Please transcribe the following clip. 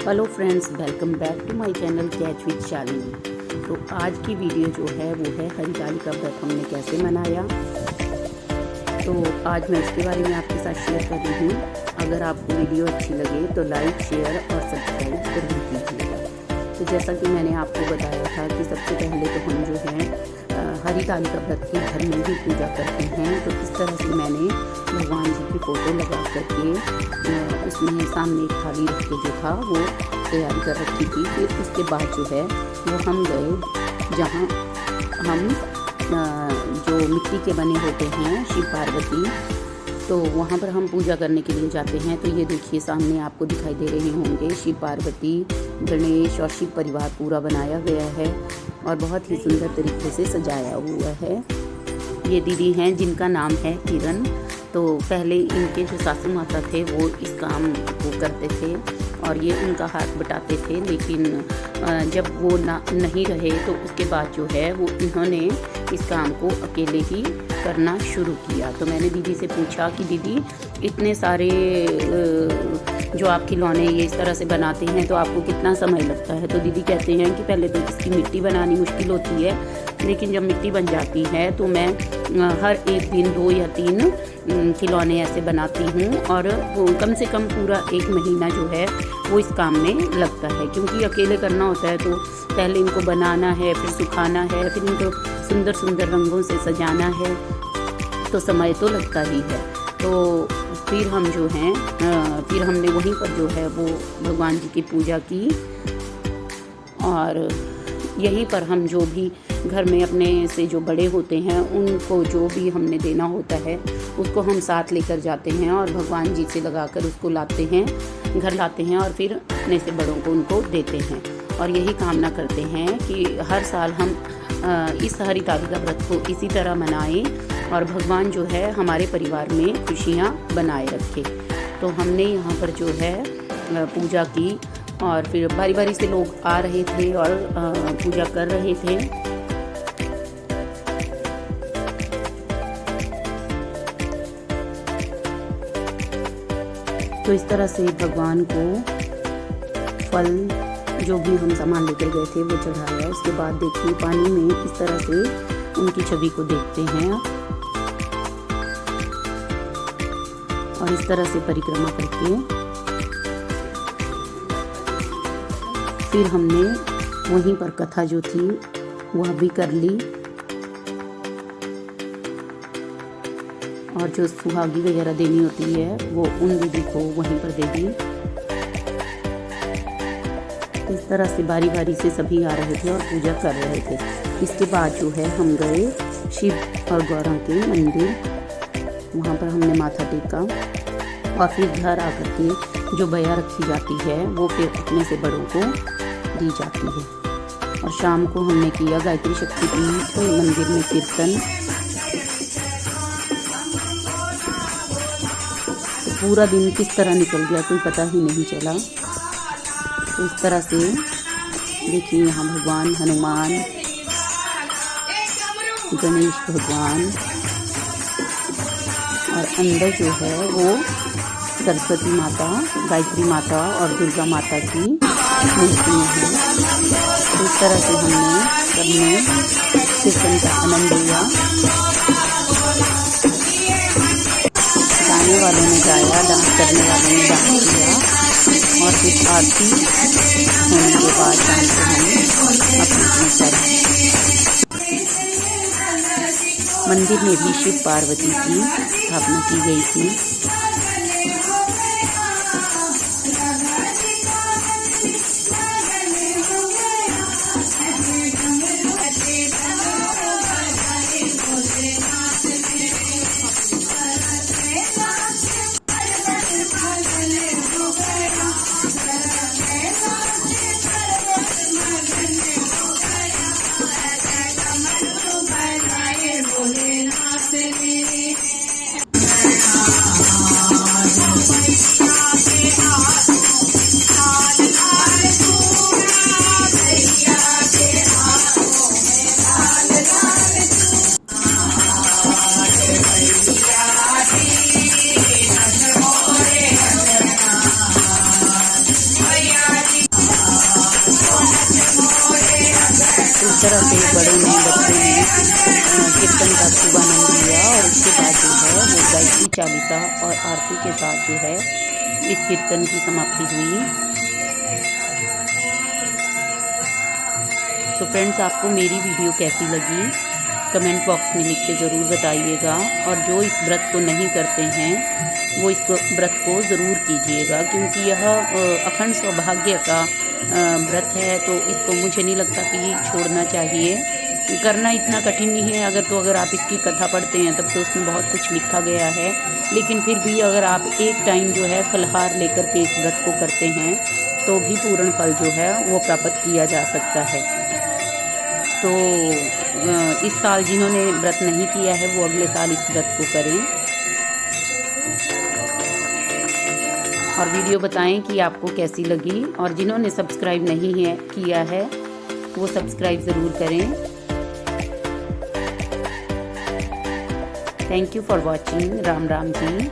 Hello friends, welcome back to my channel catch with Shalini. तो आज की वीडियो जो है वो है हरिताली का व्रत हमने कैसे मनाया। तो आज मैं इसके बारे में आपके साथ शेयर कर रही हूँ। अगर आपको वीडियो अच्छी लगे तो लाइक, शेयर और सब्सक्राइब जरूर कीजिएगा। तो जैसा कि मैंने आपको बताया था कि सबसे पहले तो हम जो है हरिताली का व्रत की घर में भी पूजा करते हैं। तो इस तरह से मैंने भगवान जी की फ़ोटो लगा करके उसमें सामने एक थाली रख के जो था वो तैयारी कर रखी थी। फिर उसके बाद जो है वो हम गए जहाँ हम जो मिट्टी के बने होते हैं शिव पार्वती, तो वहाँ पर हम पूजा करने के लिए जाते हैं। तो ये देखिए सामने आपको दिखाई दे रहे होंगे शिव पार्वती, गणेश और शिव परिवार पूरा बनाया गया है और बहुत ही सुंदर तरीके से सजाया हुआ है। ये दीदी हैं जिनका नाम है किरण। तो पहले इनके जो सासू माता थे वो इस काम को करते थे और ये उनका हाथ बटाते थे, लेकिन जब वो नहीं रहे तो उसके बाद जो है वो इन्होंने इस काम को अकेले ही करना शुरू किया। तो मैंने दीदी से पूछा कि दीदी इतने सारे जो आप खिलौने ये इस तरह से बनाते हैं तो आपको कितना समय लगता है। तो दीदी कहते हैं कि पहले तो इसकी मिट्टी बनानी मुश्किल होती है, लेकिन जब मिट्टी बन जाती है तो मैं हर एक दिन 2 या 3 खिलौने ऐसे बनाती हूँ और वो कम से कम पूरा 1 महीना जो है वो इस काम में लगता है, क्योंकि अकेले करना होता है। तो पहले इनको बनाना है, फिर सुखाना है, फिर इनको सुंदर सुंदर रंगों से सजाना है, तो समय तो लगता ही है। तो फिर हम जो हैं फिर हमने वहीं पर जो है वो भगवान जी की पूजा की और यहीं पर हम जो भी घर में अपने से जो बड़े होते हैं उनको जो भी हमने देना होता है उसको हम साथ लेकर जाते हैं और भगवान जी से लगाकर उसको लाते हैं, घर लाते हैं और फिर अपने से बड़ों को उनको देते हैं। और यही कामना करते हैं कि हर साल हम इस हरिताली का व्रत को इसी तरह मनाएं और भगवान जो है हमारे परिवार में खुशियाँ बनाए रखे। तो हमने यहाँ पर जो है पूजा की और फिर बारी बारी से लोग आ रहे थे और पूजा कर रहे थे। तो इस तरह से भगवान को फल जो भी हम सामान लेकर गए थे वो चढ़ाया। उसके बाद देखिए पानी में इस तरह से उनकी छवि को देखते हैं और इस तरह से परिक्रमा करके फिर हमने वहीं पर कथा जो थी वह भी कर ली और जो सुहागी वगैरह देनी होती है वो उन दीदी को वहीं पर दे दी। इस तरह से बारी बारी से सभी आ रहे थे और पूजा कर रहे थे। इसके बाद जो है हम गए शिव और गौरा के मंदिर, वहाँ पर हमने माथा टेका और फिर घर आकर के जो बया रखी जाती है वो फिर अपने से बड़ों को दी जाती है। और शाम को हमने किया गायत्री शक्तिपीठ मंदिर में कीर्तन। तो पूरा दिन किस तरह निकल गया कोई पता ही नहीं चला। तो इस तरह से देखिए यहाँ भगवान हनुमान, गणेश भगवान और अंदर जो है वो सरस्वती माता, गायत्री माता और दुर्गा माता की मूर्तियाँ हैं। तो इस तरह से हमने सबने कीर्तन का आनंद लिया। गाने वालों ने गाया, डांस करने वालों ने डांस किया और फिर आरती होने के बाद शाम को हम अपने चले। मंदिर में भी शिव पार्वती की स्थापना की गई थी। तरह से बड़ों ने बच्चों ने कीर्तन का खूब आनंद लिया और उसके बाद जो है वो गायत्री चालीसा और आरती के साथ जो है इस कीर्तन की समाप्ति हुई। तो फ्रेंड्स, आपको मेरी वीडियो कैसी लगी कमेंट बॉक्स में लिख के ज़रूर बताइएगा। और जो इस व्रत को नहीं करते हैं वो इस व्रत को ज़रूर कीजिएगा, क्योंकि यह अखंड सौभाग्य का व्रत है। तो इसको मुझे नहीं लगता कि छोड़ना चाहिए। करना इतना कठिन नहीं है। अगर आप इसकी कथा पढ़ते हैं तब तो उसमें बहुत कुछ लिखा गया है, लेकिन फिर भी अगर आप एक टाइम जो है फलहार लेकर के इस व्रत को करते हैं तो भी पूर्ण फल जो है वो प्राप्त किया जा सकता है। तो इस साल जिन्होंने व्रत नहीं किया है वो अगले साल इस व्रत को करें और वीडियो बताएं कि आपको कैसी लगी। और जिन्होंने सब्सक्राइब नहीं किया है वो सब्सक्राइब ज़रूर करें। Thank you for watching. Ram Ram ji.